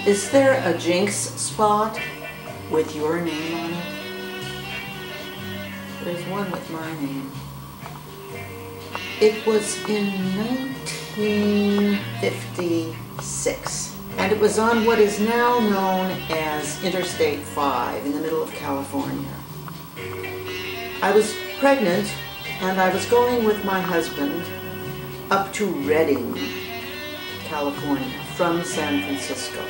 Is there a Jinx spot with your name on it? There's one with my name. It was in 1956, and it was on what is now known as Interstate 5 in the middle of California. I was pregnant, and I was going with my husband up to Redding, California, from San Francisco.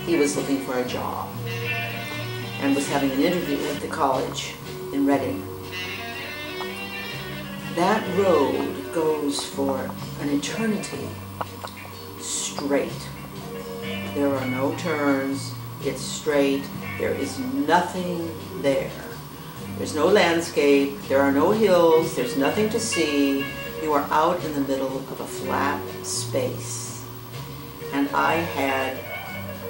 He was looking for a job and was having an interview at the college in Redding. That road goes for an eternity straight. There are no turns, it's straight, there is nothing there. There's no landscape, there are no hills, there's nothing to see. You are out in the middle of a flat space. And I had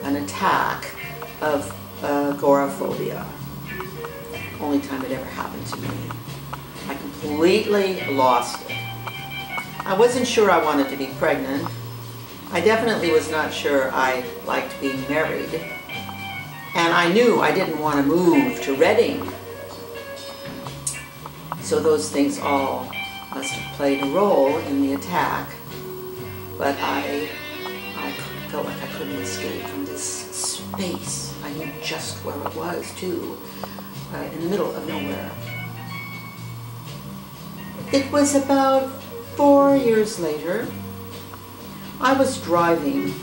an attack of agoraphobia. Only time it ever happened to me. I completely lost it. I wasn't sure I wanted to be pregnant. I definitely was not sure I liked being married. And I knew I didn't want to move to Redding. So those things all must have played a role in the attack. But I felt like I couldn't escape from this space. I knew just where it was, too, in the middle of nowhere. It was about 4 years later. I was driving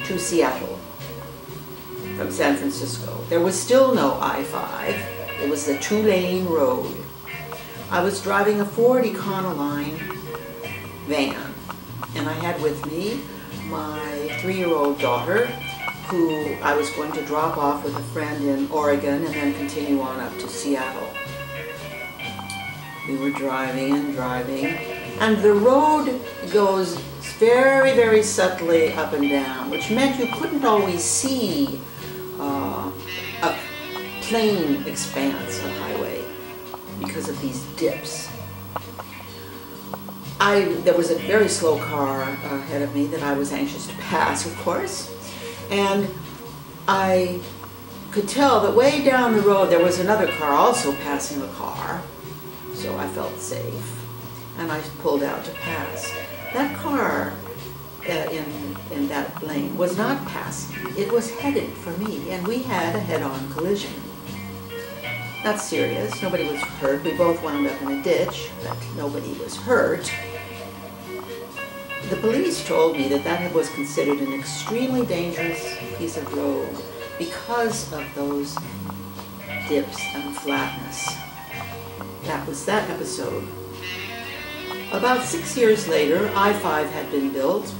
to Seattle from San Francisco. There was still no I-5. It was a two-lane road. I was driving a Ford Econoline van, and I had with me my 3-year-old daughter, who I was going to drop off with a friend in Oregon and then continue on up to Seattle. We were driving and driving, and the road goes very, very subtly up and down, which meant you couldn't always see a plain expanse of highway because of these dips. There was a very slow car ahead of me that I was anxious to pass, of course, and I could tell that way down the road there was another car also passing a car, so I felt safe, and I pulled out to pass. That car in that lane was not passing. It was headed for me, and we had a head-on collision. Not serious, nobody was hurt. We both wound up in a ditch, but nobody was hurt. The police told me that that was considered an extremely dangerous piece of road because of those dips and flatness. That was that episode. About 6 years later, I-5 had been built,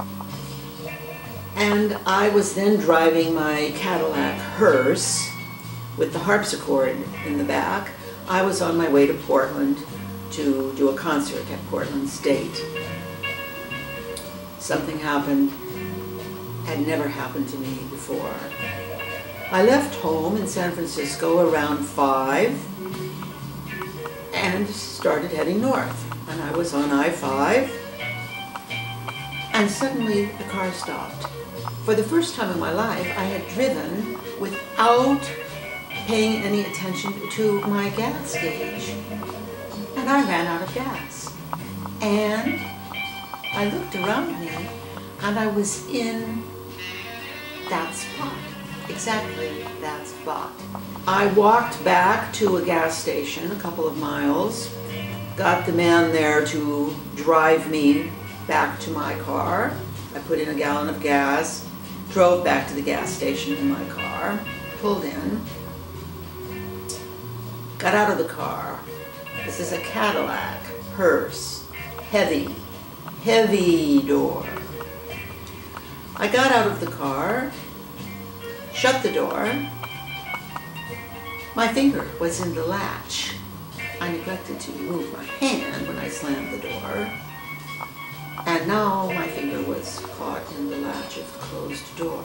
and I was then driving my Cadillac hearse with the harpsichord in the back. I was on my way to Portland to do a concert at Portland State. Something happened, had never happened to me before. I left home in San Francisco around 5 and started heading north. And I was on I-5, and suddenly the car stopped. For the first time in my life, I had driven without paying any attention to my gas gauge. And I ran out of gas. And I looked around me, and I was in that spot, exactly that spot. I walked back to a gas station a couple of miles, got the man there to drive me back to my car. I put in a gallon of gas, drove back to the gas station in my car, pulled in, got out of the car. This is a Cadillac hearse, heavy door. I got out of the car, shut the door. My finger was in the latch. I neglected to move my hand when I slammed the door, and now my finger was caught in the latch of the closed door,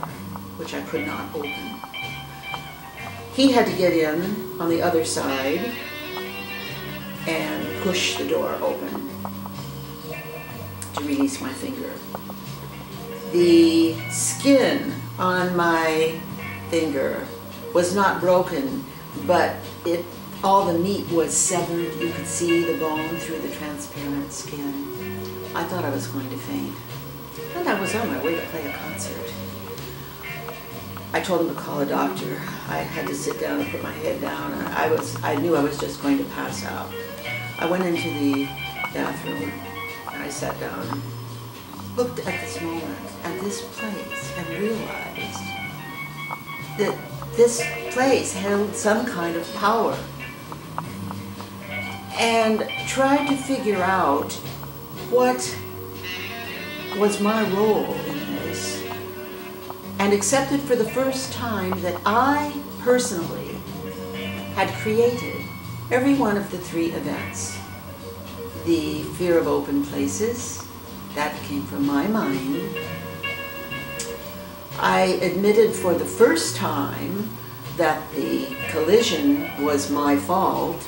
which I could not open. He had to get in on the other side and push the door open to release my finger. The skin on my finger was not broken, but all the meat was severed. You could see the bone through the transparent skin. I thought I was going to faint. And I was on my way to play a concert. I told him to call a doctor. I had to sit down and put my head down. I knew I was just going to pass out. I went into the bathroom and I sat down and looked at this moment and this place and realized that this place held some kind of power, and tried to figure out what was my role in this, and accepted for the first time that I personally had created every one of the 3 events. The fear of open places, that came from my mind. I admitted for the first time that the collision was my fault,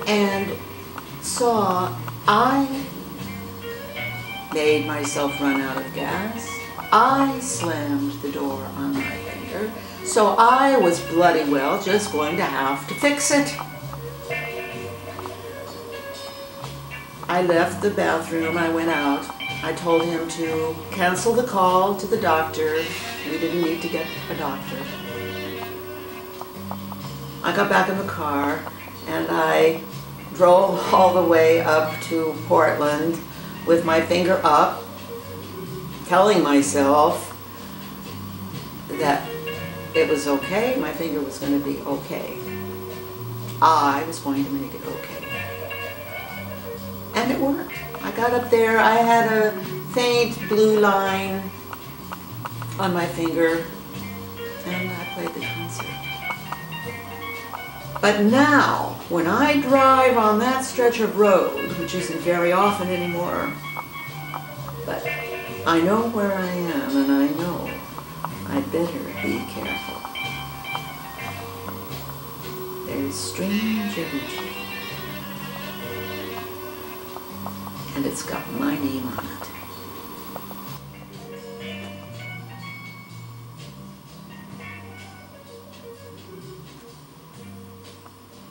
and saw I made myself run out of gas. I slammed the door on my finger, so I was bloody well just going to have to fix it. I left the bathroom, I went out. I told him to cancel the call to the doctor. We didn't need to get a doctor. I got back in the car and I drove all the way up to Portland with my finger up, telling myself that it was okay, my finger was going to be okay. I was going to make it okay. And it worked. I got up there, I had a faint blue line on my finger, and I played the concert. But now, when I drive on that stretch of road, which isn't very often anymore, but I know where I am, and I know I better be careful. There's strange energy, and it's got my name on it.